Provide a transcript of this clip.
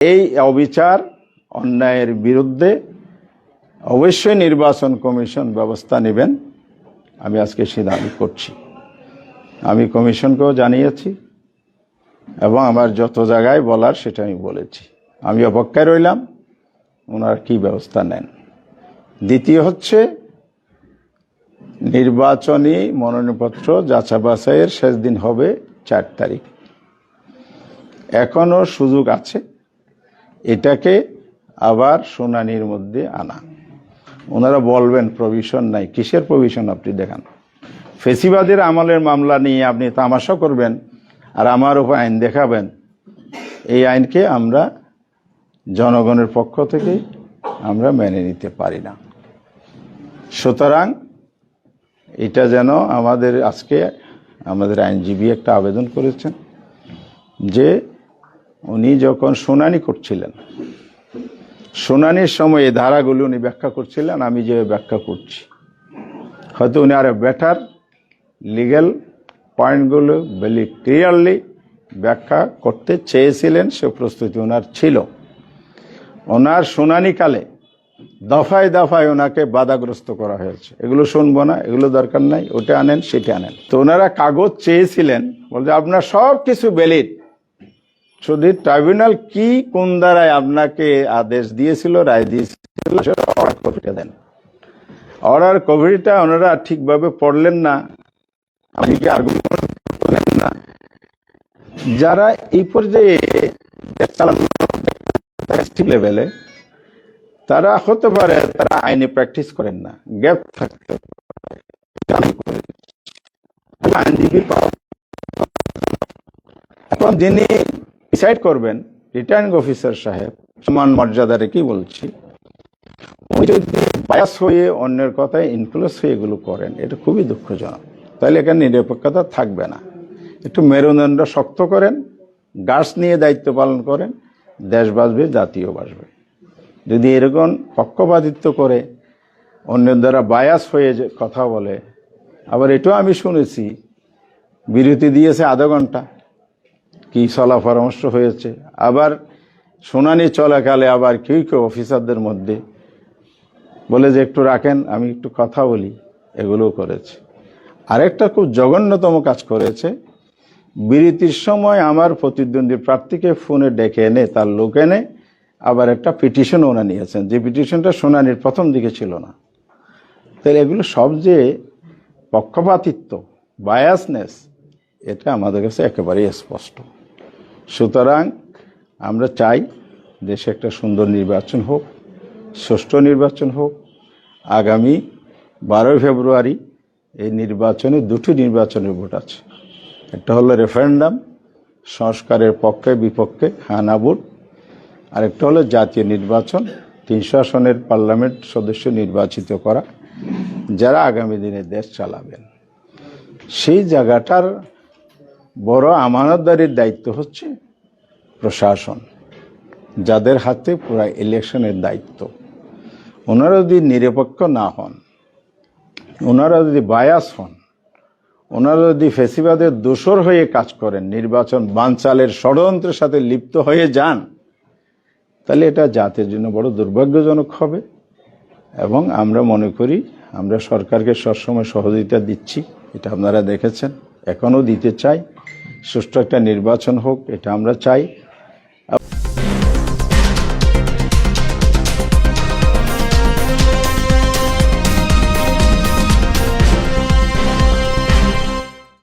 এই অবিচার অন্যায়ের বিরুদ্ধে অবশ্যই নির্বাচন কমিশন ব্যবস্থা নেবেন, আমি আজকে সে দাবি করছি। আমি কমিশনকেও জানিয়েছি এবং আমার যত জায়গায় বলার সেটা আমি বলেছি। আমি অপেক্ষায় রইলাম ওনারা কি ব্যবস্থা নেন। দ্বিতীয় হচ্ছে, নির্বাচনী মনোনয়নপত্র যাচাই বাছাইয়ের শেষ দিন হবে 4 তারিখ। এখনো সুযোগ আছে এটাকে আবার শুনানির মধ্যে আনা। ওনারা বলবেন প্রভিশন নাই, কিসের প্রভিশন আপনি দেখান? ফেসিবাদের আমলের মামলা নিয়ে আপনি তামাশা করবেন আর আমার উপর আইন দেখাবেন। এই আইনকে আমরা জনগণের পক্ষ থেকে আমরা মেনে নিতে পারি না। সুতরাং এটা যেন আজকে আমাদের আইনজীবী একটা আবেদন করেছেন যে উনি যখন শুনানি করছিলেন, শুনানির সময় এই ধারাগুলো উনি ব্যাখ্যা করছিলেন, আমি যে ব্যাখ্যা করছি, হয়তো উনি আরো বেটার লিগ্যাল পয়েন্টগুলো ভেরি ক্লিয়ারলি ব্যাখ্যা করতে চেয়েছিলেন, সে প্রস্তুতি ওনার ছিল। ওনার শুনানিকালে দফায় দফায় ওনাকে বাধাগ্রস্ত করা হয়েছে, এগুলো শুনবো না, এগুলো দরকার নাই, ওটা আনেন সেটা আনেন। তো ওনারা কাগজ চেয়েছিলেন, বলছে আপনার সব কিছু ভ্যালিড, শুধু ট্রাইব্যুনাল কি কোন দ্বারায় আপনাকে আদেশ দিয়েছিল, রায় দিয়েছিল, অর্ডার কপিটা দেন। অর্ডার কপিটা ওনারা ঠিকভাবে পড়লেন না, আপনি কি আর্গুমেন্ট করলেন না। যারা এই পর্যায়ে লেভেলে, তারা হতে পারে তারা আইনে প্র্যাকটিস করেন না, গ্যাপ থাকতে আইনজীবী এখন যিনি ডিসাইড করবেন, রিটার্নিং অফিসার সাহেব, সমান মর্যাদারে কি বলছি, উনি যদি বায়াস হয়ে অন্যের কথায় ইনফ্লুয়েন্স হয়ে এগুলো করেন, এটা খুবই দুঃখজনক। তাহলে এখানে নিরপেক্ষতা থাকবে না। একটু মেরুদণ্ড শক্ত করেন, গার্ডস নিয়ে দায়িত্ব পালন করেন, দেশ বাঁচবে, জাতীয় বাঁচবে। যদি এরকম পক্ষপাতিত্ব করে অন্যের দ্বারা বায়াস হয়ে কথা বলে, আবার এটাও আমি শুনেছি বিরতি দিয়েছে আধা ঘন্টা, কি চলা পরামর্শ হয়েছে, আবার শুনানি চলাকালে আবার কেউ কেউ অফিসারদের মধ্যে বলে যে একটু রাখেন আমি একটু কথা বলি, এগুলোও করেছে। আরেকটা খুব জঘন্যতম কাজ করেছে, বিরতির সময় আমার প্রতিদ্বন্দ্বী প্রার্থীকে ফোনে ডেকে এনে তার লোক এনে আবার একটা পিটিশন ওনা নিয়েছেন, যে পিটিশনটা শুনানির প্রথম দিকে ছিল না। তাহলে এগুলো সব যে পক্ষপাতিত্ব, বায়াসনেস, এটা আমাদের কাছে একেবারেই স্পষ্ট। সুতরাং আমরা চাই দেশে একটা সুন্দর নির্বাচন হোক, সুষ্ঠু নির্বাচন হোক। আগামী 12 ফেব্রুয়ারি এই নির্বাচনে 2টি নির্বাচনের ভোট আছে। একটা হলো রেফারেন্ডাম, সংস্কারের পক্ষে বিপক্ষে হ্যাঁ না ভোট। আরেকটা হলো জাতীয় নির্বাচন, 300 আসনের পার্লামেন্ট সদস্য নির্বাচিত করা, যারা আগামী দিনে দেশ চালাবেন। সেই জায়গাটার বড় আমানতদারির দায়িত্ব হচ্ছে প্রশাসন, যাদের হাতে পুরো ইলেকশনের দায়িত্ব। ওনারা যদি নিরপেক্ষ না হন, ওনারা যদি বায়াস হন, ওনারা যদি ফেসিবাদের দোসর হয়ে কাজ করেন, নির্বাচন বানচালের ষড়যন্ত্রের সাথে লিপ্ত হয়ে যান, তাহলে এটা জাতির জন্য বড় দুর্ভাগ্যজনক হবে। এবং আমরা মনে করি আমরা সরকারকে সবসময় সহযোগিতা দিচ্ছি, এটা আপনারা দেখেছেন, এখনও দিতে চাই। সুষ্ঠু একটা নির্বাচন হোক, এটা আমরা চাই।